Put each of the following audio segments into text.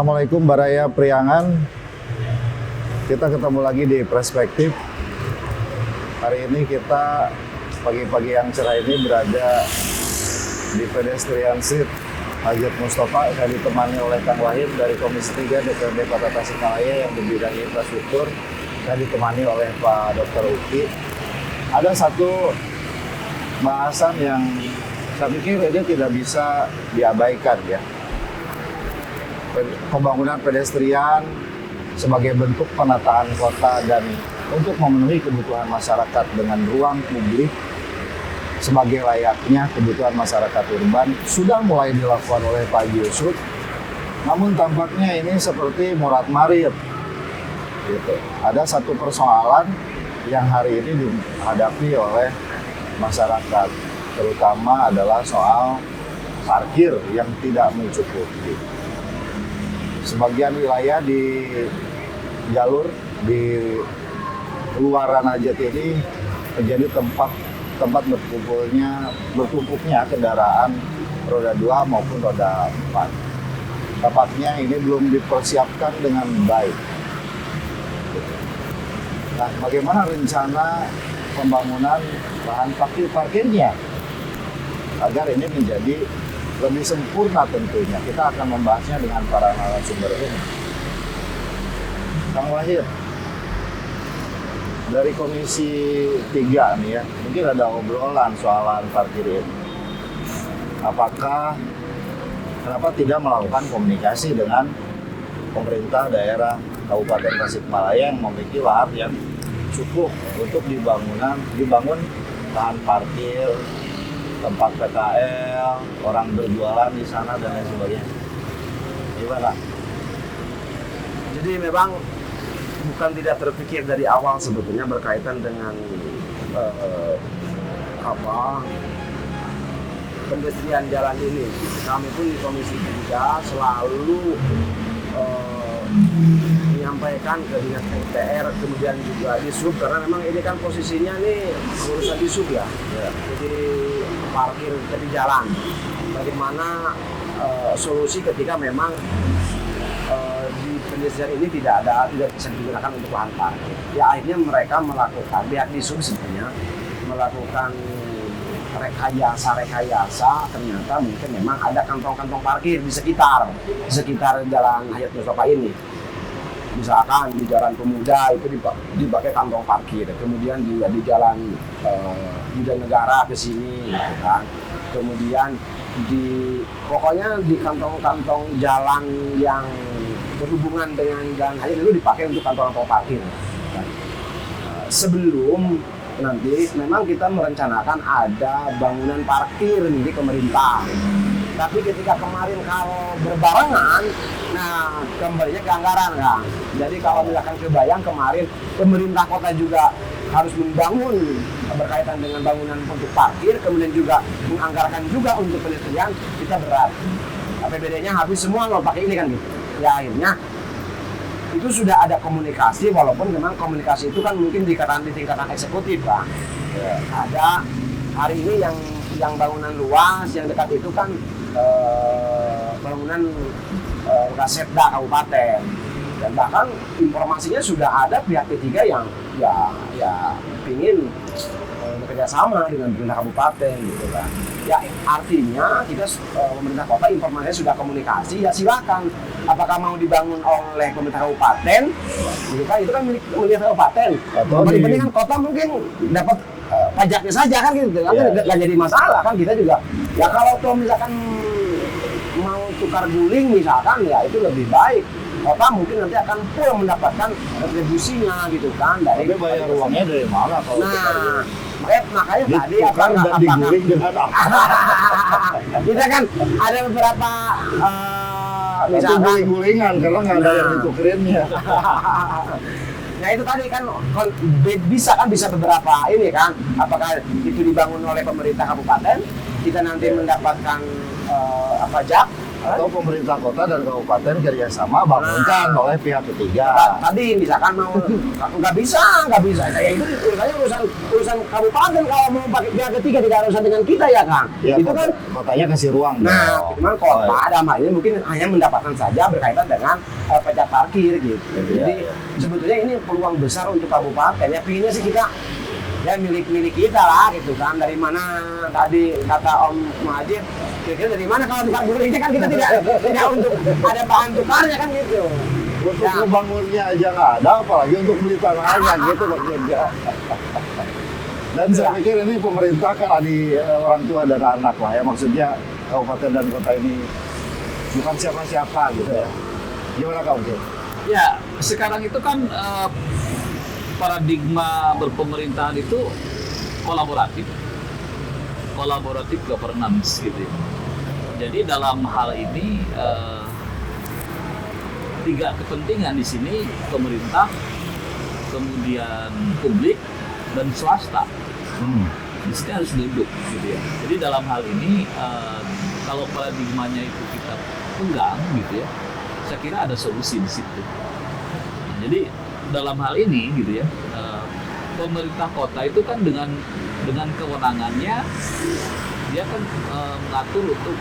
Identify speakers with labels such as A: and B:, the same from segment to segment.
A: Assalamualaikum Baraya Priangan. Kita ketemu lagi di Perspektif. Hari ini kita pagi-pagi yang cerah ini berada di pedestrian street Hajat Mustafa. Saya ditemani oleh Kang Wahid dari Komisi 3 DPRD Kota Tasikmalaya yang di bidang infrastruktur. Saya ditemani oleh Pak Dr. Uki. Ada satu bahasan yang saya pikir ini tidak bisa diabaikan ya. Pembangunan pedestrian sebagai bentuk penataan kota dan untuk memenuhi kebutuhan masyarakat dengan ruang publik sebagai layaknya kebutuhan masyarakat urban sudah mulai dilakukan oleh Pak Yusuf. Namun tampaknya ini seperti morat-marit. Gitu. Ada satu persoalan yang hari ini dihadapi oleh masyarakat, terutama adalah soal parkir yang tidak mencukupi. Sebagian wilayah di jalur di luaran Hajat ini menjadi tempat bertumpuknya kendaraan roda 2 maupun roda 4. Tampaknya ini belum dipersiapkan dengan baik. Nah, bagaimana rencana pembangunan lahan parkirnya agar ini menjadi lebih sempurna tentunya. Kita akan membahasnya dengan para narasumber ini. Kang Wahid, dari Komisi 3 nih ya, mungkin ada obrolan soal lahan parkir ini. Kenapa tidak melakukan komunikasi dengan pemerintah daerah Kabupaten Tasikmalaya yang memiliki lahan yang cukup untuk dibangun lahan parkir, tempat PKL, orang berjualan di sana dan lain sebagainya. Gimana?
B: Jadi memang bukan tidak terpikir dari awal sebetulnya berkaitan dengan pedestrian jalan ini. Kami pun di Komisi 3 selalu menyampaikan ke Dinas PUPR, kemudian juga di Sub, karena memang ini kan posisinya nih urusan di Sub ya. Jadi parkir tepi jalan. Bagaimana solusi ketika memang di pedestrian ini tidak bisa digunakan untuk lahan parkir. Ya akhirnya mereka melakukan, pihak di Sub sebenarnya melakukan rekayasa, ternyata mungkin memang ada kantong-kantong parkir di sekitar Jalan Hajat Mustafa ini. Misalkan di Jalan Pemuda itu dipakai kantong parkir, kemudian juga di Jalan Budha Negara ke sini, gitu kan. Kemudian pokoknya di kantong-kantong jalan yang berhubungan dengan Jalan Hajat itu dipakai untuk kantong-kantong parkir. Sebelum nanti memang kita merencanakan ada bangunan parkir milik pemerintah. Tapi ketika kemarin kalau berbarengan, nah kembalinya ke anggaran kan. Jadi kalau misalkan kebayang kemarin pemerintah kota juga harus membangun berkaitan dengan bangunan untuk parkir, kemudian juga menganggarkan juga untuk pedestrian, kita berat. APBD-nya habis semua nggak pakai ini kan gitu. Ya akhirnya itu sudah ada komunikasi, walaupun memang komunikasi itu kan mungkin di tingkatan eksekutif kan. Ada hari ini yang bangunan luas yang dekat itu kan bangunan Kasetda Kabupaten, dan bahkan informasinya sudah ada pihak ketiga yang ya ingin bekerja sama dengan pemerintah kabupaten gitu kan. Ya artinya kita pemerintah kota informasinya sudah komunikasi, ya silakan. Apakah mau dibangun oleh pemerintah kabupaten, gitu kan? Itu kan milik kabupaten. Kalau dibandingkan kota mungkin dapat pajaknya saja kan gitu, kan nggak jadi masalah kan. Kita juga ya kalau tuh misalkan mau tukar guling misalkan, ya itu lebih baik. Kota mungkin nanti akan full mendapatkan retribusinya gitu kan.
A: Tapi bayar uangnya dari mana kalau
B: makanya tadi apakah
A: diguling dengan
B: kita kan ada beberapa
A: misalkan gulingan karena nggak ada yang ditukerinnya.
B: Nah itu tadi kan bisa beberapa ini kan, apakah itu dibangun oleh pemerintah kabupaten, kita nanti mendapatkan pajak,
A: atau pemerintah kota dan kabupaten kerjasama bangunkan oleh pihak ketiga.
B: Tadi misalkan mau nggak bisa, ya itu urusan kabupaten kalau mau pakai pihak ketiga tidak ada urusan dengan kita ya Kang.
A: Ya,
B: itu kan
A: kotanya kasih ruang.
B: nah, cuman kota dalam hal ini mungkin hanya mendapatkan saja berkaitan dengan pajak parkir gitu. Jadi sebetulnya ini peluang besar untuk kabupaten. Ya pinginnya sih kita ya milik kita lah gitu kan. Dari mana tadi kata Om Muhajir, kira-kira dari mana kalau tukar bulu ini kan kita tidak untuk ada bahan tukarnya kan gitu.
A: Untuk membangunnya aja nggak ada, apalagi untuk beli tanahnya gitu maksudnya. Dan saya pikir ini pemerintah kan di orang tua dan anak lah ya, maksudnya kabupaten dan kota ini bukan siapa-siapa gitu ya. Gimana Kak Mungkin?
C: Ya, sekarang itu kan paradigma berpemerintahan itu kolaboratif governance gitu. Jadi dalam hal ini tiga kepentingan di sini, pemerintah, kemudian publik dan swasta. Di sini harus duduk gitu ya. Jadi dalam hal ini kalau paradigmanya itu kita pegang gitu ya, saya kira ada solusi di situ. Jadi dalam hal ini gitu ya, pemerintah kota itu kan dengan kewenangannya dia kan mengatur untuk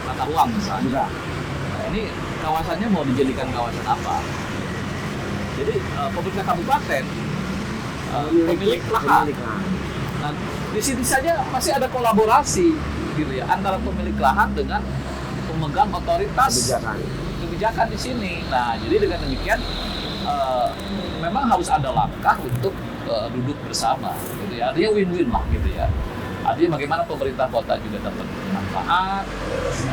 C: tata ruang misalnya. Nah, ini kawasannya mau dijadikan kawasan apa? Jadi pemerintah kabupaten pemilik lahan. Nah, di sini saja masih ada kolaborasi gitu ya antara pemilik lahan dengan pemegang otoritas kebijakan di sini. Nah, jadi dengan demikian memang harus ada langkah untuk duduk bersama gitu ya. Artinya win-win lah gitu ya. Artinya bagaimana pemerintah kota juga dapat manfaat,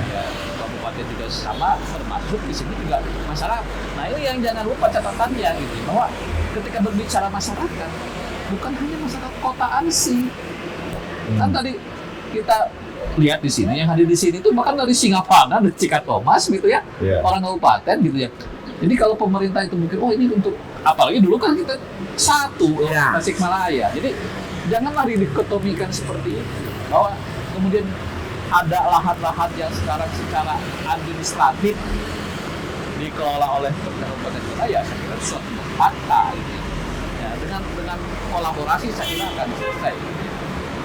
C: ya, kabupaten juga sama, termasuk di sini juga masyarakat. Nah, ini yang jangan lupa catatannya gitu, bahwa ketika berbicara masyarakat bukan hanya masyarakat kotaan sih. Kan tadi kita lihat di sini, yang hadir di sini itu bahkan dari Singaparna, dari Cikatomas gitu ya, orang kabupaten gitu ya. Jadi kalau pemerintah itu mikir, oh ini untuk, apalagi dulu kan kita satu Tasikmalaya. Jadi janganlah dikotomikan seperti itu, bahwa kemudian ada lahan-lahan yang sekarang secara administratif dikelola oleh kabupaten kota, ya saya kira suatu fakta gitu ya. Dengan kolaborasi saya kira akan selesai gitu ya.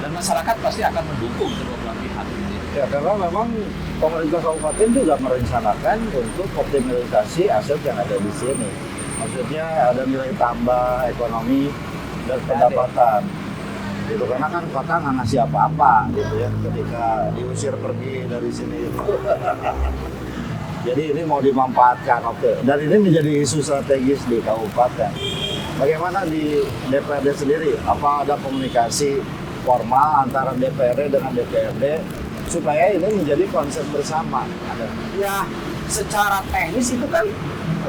C: Dan masyarakat pasti akan mendukung kedua belah pihak gitu ya.
A: Ya, karena memang pemerintah kabupaten juga merencanakan untuk optimalisasi aset yang ada di sini. Maksudnya ada nilai tambah ekonomi dan pendapatan. Gitu, karena kan kota nggak ngasih apa-apa gitu ya ketika diusir pergi dari sini itu. Jadi ini mau dimanfaatkan, oke. Dan ini menjadi isu strategis di kabupaten. Bagaimana di DPRD sendiri? Apa ada komunikasi formal antara DPRD dengan DPRD supaya ini menjadi konsep bersama?
B: Ya, secara teknis itu kan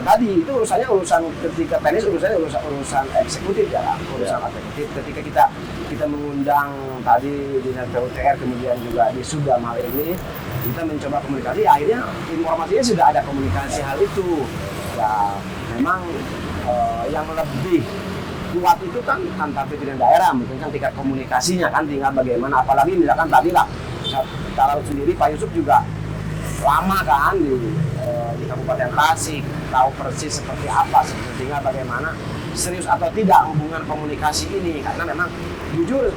B: tadi itu urusan ketika teknis urusan eksekutif ya, urusan eksekutif. Ketika kita mengundang tadi Dinas PUTR, kemudian juga di Sudam hal ini, kita mencoba komunikasi, akhirnya informasinya sudah ada komunikasi hal itu. Ya, memang yang lebih kuat itu kan antar pimpinan daerah, mungkin kan tingkat komunikasinya kan, tinggal bagaimana, apalagi misalkan tadi lah, kalau sendiri Pak Yusuf juga lama kan di Kabupaten Tasik, tahu persis seperti apa, tinggal bagaimana serius atau tidak hubungan komunikasi ini, karena memang jujur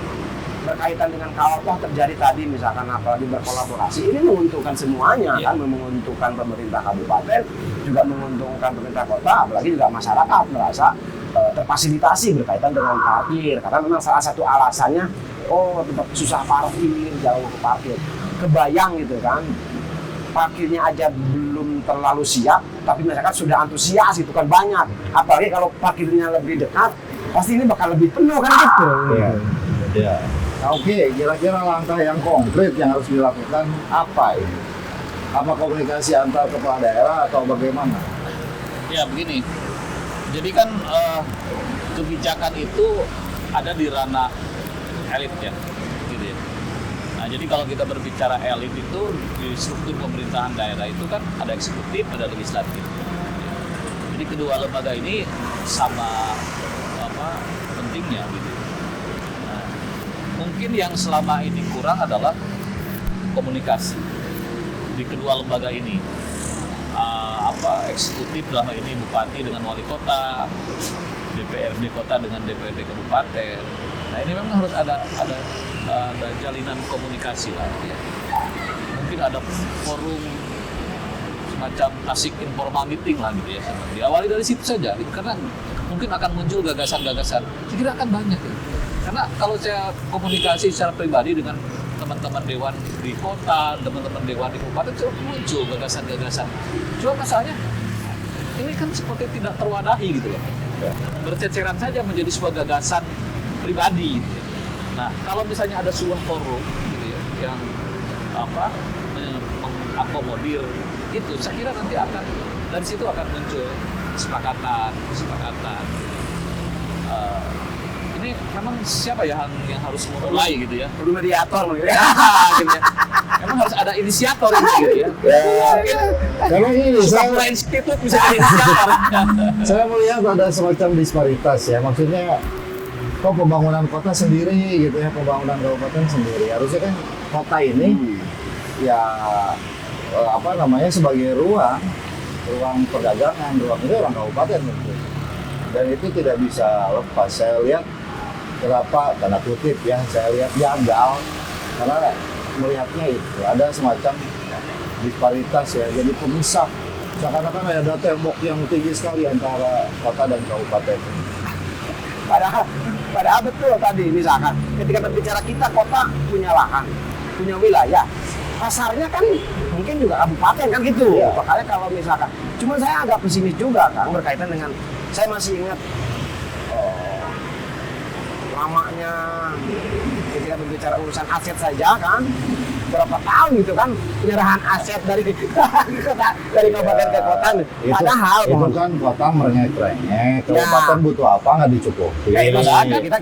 B: berkaitan dengan kalau toh terjadi tadi misalkan apalagi berkolaborasi, ini menguntungkan semuanya kan, menguntungkan pemerintah kabupaten, juga menguntungkan pemerintah kota, apalagi juga masyarakat merasa terfasilitasi berkaitan dengan parkir, karena memang salah satu alasannya tempat susah parkir, jauh ke parkir, kebayang gitu kan, parkirnya aja belum terlalu siap, tapi masyarakat sudah antusias gitu kan, banyak, apalagi kalau parkirnya lebih dekat, pasti ini bakal lebih penuh kan gitu.
A: Ya. Nah, oke, kira-kira langkah yang konkret yang harus dilakukan apa ini? Apa komunikasi antar kepala daerah atau bagaimana?
C: Ya begini, jadi kan kebijakan itu ada di ranah elit ya, gitu ya. Nah jadi kalau kita berbicara elit itu di struktur pemerintahan daerah itu kan ada eksekutif, ada legislatif. Jadi kedua lembaga ini sama pentingnya gitu. Mungkin yang selama ini kurang adalah komunikasi di kedua lembaga ini. Eksekutif dalam hal ini bupati dengan wali kota, DPRD kota dengan DPRD kabupaten. Nah ini memang harus ada jalinan komunikasi lah. Ya. Mungkin ada forum semacam asik informal meeting lah gitu ya. Diawali dari situ saja, karena mungkin akan muncul gagasan-gagasan. Saya kira akan banyak ya. Karena kalau saya komunikasi secara pribadi dengan teman-teman dewan di kota, teman-teman dewan di kabupaten, muncul gagasan-gagasan. Cuma masalahnya ini kan seperti tidak terwadahi gitu loh. Berceceran saja menjadi sebuah gagasan pribadi. Gitu. Nah, kalau misalnya ada sebuah forum gitu ya, yang mengakomodir itu, saya kira nanti akan dari situ akan muncul kesepakatan. Ini memang siapa ya yang harus memulai gitu ya?
B: Perlu mediator gitu ya.
C: Gitu ya. Memang harus ada inisiator ini gitu ya.
A: Kalau ini
C: Sekolah institut bisa jadi inisiator.
A: saya melihat ada semacam disparitas ya, maksudnya kok pembangunan kota sendiri gitu ya, pembangunan kabupaten sendiri. Harusnya kan kota ini ya sebagai ruang perdagangan, ruang itu orang kabupaten gitu. Dan itu tidak bisa lepas. Saya lihat kenapa tanda kutip ya, saya lihat gagal karena melihatnya itu ada semacam disparitas ya, jadi pemisah. Seakan-akan ada tembok yang tinggi sekali antara kota dan kabupaten.
B: Padahal betul tadi, misalkan ketika berbicara kita kota punya lahan, punya wilayah, pasarnya kan mungkin juga kabupaten kan gitu.
A: Iya.
B: Makanya kalau misalkan, cuma saya agak pesimis juga kan berkaitan dengan, saya masih ingat lamanya ketika berbicara urusan aset saja kan, berapa tahun gitu kan penyerahan aset dari dari kabupaten ke kota. Padahal
A: itu kan kota merengek-rengek, kabupaten butuh apa nggak dicukupi.
B: Ya, itu ada. Kita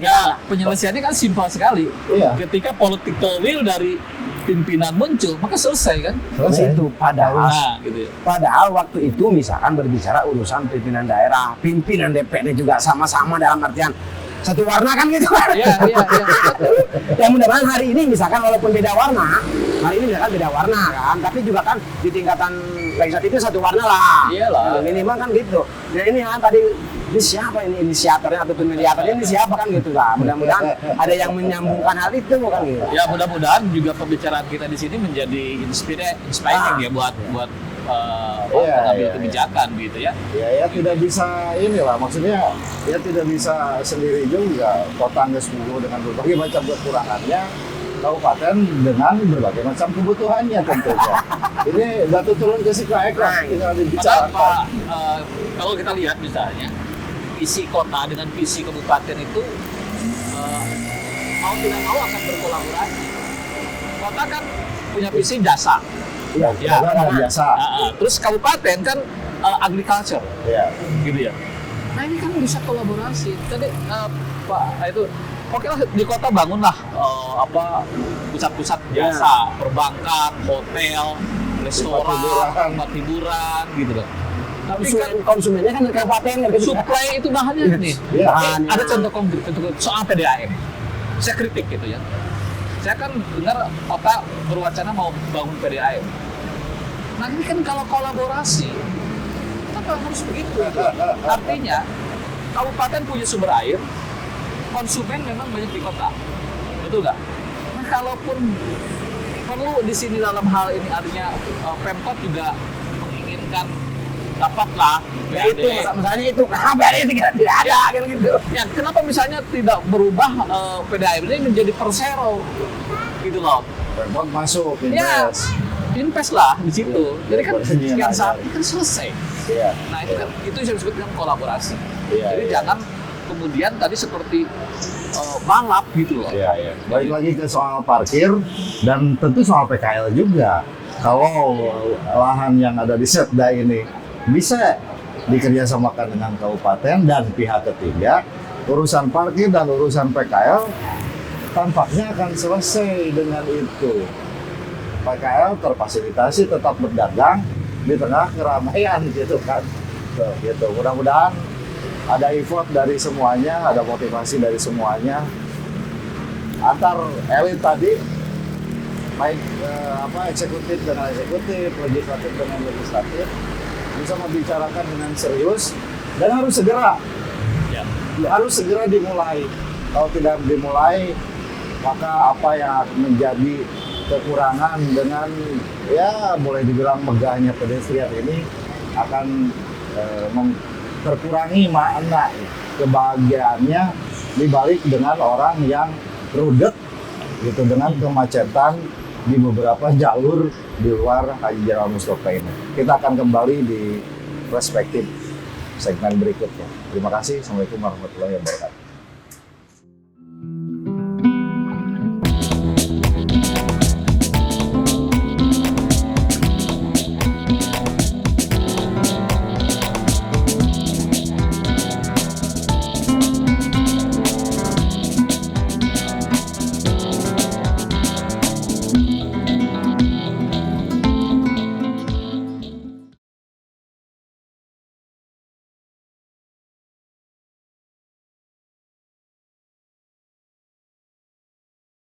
C: Penyelesaiannya kan simpel sekali.
A: Iya.
C: Ketika political will dari pimpinan muncul, maka selesai kan?
A: Selesai.
B: itu padahal
C: Gitu ya.
B: Padahal waktu itu misalkan berbicara urusan pimpinan daerah, pimpinan DPD juga sama-sama dalam artian satu warna kan gitu kan.
C: Iya.
B: Ya mudah-mudahan hari ini misalkan walaupun beda warna, hari ini misalkan beda warna kan, tapi juga kan di tingkatan legislatif itu satu warna lah.
C: Iyalah.
B: Minimal kan gitu. Dan ini kan tadi ini siapa ini inisiatornya ataupun mediatornya ini siapa kan gitu lah. Mudah-mudahan ada yang menyambungkan hal itu kan gitu.
C: Ya mudah-mudahan juga pembicaraan kita di sini menjadi inspiring ya buat pengambil kebijakan gitu ya.
A: Ya tidak bisa inilah, maksudnya ya tidak bisa sendiri juga. Kota nggak 10 dengan berbagai macam kekurangannya, kabupaten dengan berbagai macam kebutuhannya tentunya. Ini batu turun ke si ekor tinggal dibicarakan.
C: Pak, kalau kita lihat misalnya visi kota dengan visi kabupaten itu mau tidak mau akan berkolaborasi. Kota kan punya visi jasa.
A: Iya, ada biasa.
C: Terus kabupaten kan agriculture,
A: Iya.
C: gitu ya. Nah ini kan bisa kolaborasi. Tadi Pak itu, oke lah di kota bangunlah pusat-pusat jasa, perbankan, hotel, restoran, tempat hiburan, gitu loh. Tapi kan
B: konsumennya kan dari kabupaten kan gitu.
C: supply itu bahannya nih.
A: Iya.
C: Ada contoh konkret soal PDAM. Saya kritik gitu ya. Saya kan dengar kota berwacana mau bangun PDAM. Nah ini kan kalau kolaborasi, kenapa harus begitu? Artinya kabupaten punya sumber air, konsumen memang banyak di kota, betul nggak? Nah kalaupun perlu di sini dalam hal ini artinya Pemkot juga menginginkan dapatlah
B: Ya itu misalnya itu kabar itu tidak ada kan gitu.
C: Ya kenapa misalnya tidak berubah PDAM ini menjadi Persero gitu loh?
A: Pemkot masuk,
C: Ya, invest lah di situ. Jadi kan sekian saat kan selesai.
A: Iya.
C: Nah itu kan itu yang disebut dengan kolaborasi.
A: Iya,
C: Jadi
A: iya.
C: jangan kemudian tadi seperti balap gitu loh.
A: Iya. Balik lagi ke soal parkir dan tentu soal PKL juga. Kalau lahan yang ada di Setda ini bisa dikerjasamakan dengan kabupaten dan pihak ketiga, urusan parkir dan urusan PKL tampaknya akan selesai dengan itu. PKL terfasilitasi tetap berdagang di tengah keramaian gitu kan. Tuh, gitu. Mudah-mudahan ada effort dari semuanya, ada motivasi dari semuanya. Antar elit tadi baik eksekutif dengan eksekutif, legislatif dengan legislatif bisa membicarakan dengan serius dan harus segera.
C: Ya.
A: Harus segera dimulai. Kalau tidak dimulai, maka apa yang akan menjadi kekurangan dengan ya boleh dibilang megahnya pedestrian ini akan terkurangi makna kebahagiaannya dibalik dengan orang yang rudet gitu dengan kemacetan di beberapa jalur di luar Haji Jenderal Mustofa ini. Kita akan kembali di perspektif segmen berikutnya. Terima kasih. Assalamualaikum warahmatullahi wabarakatuh.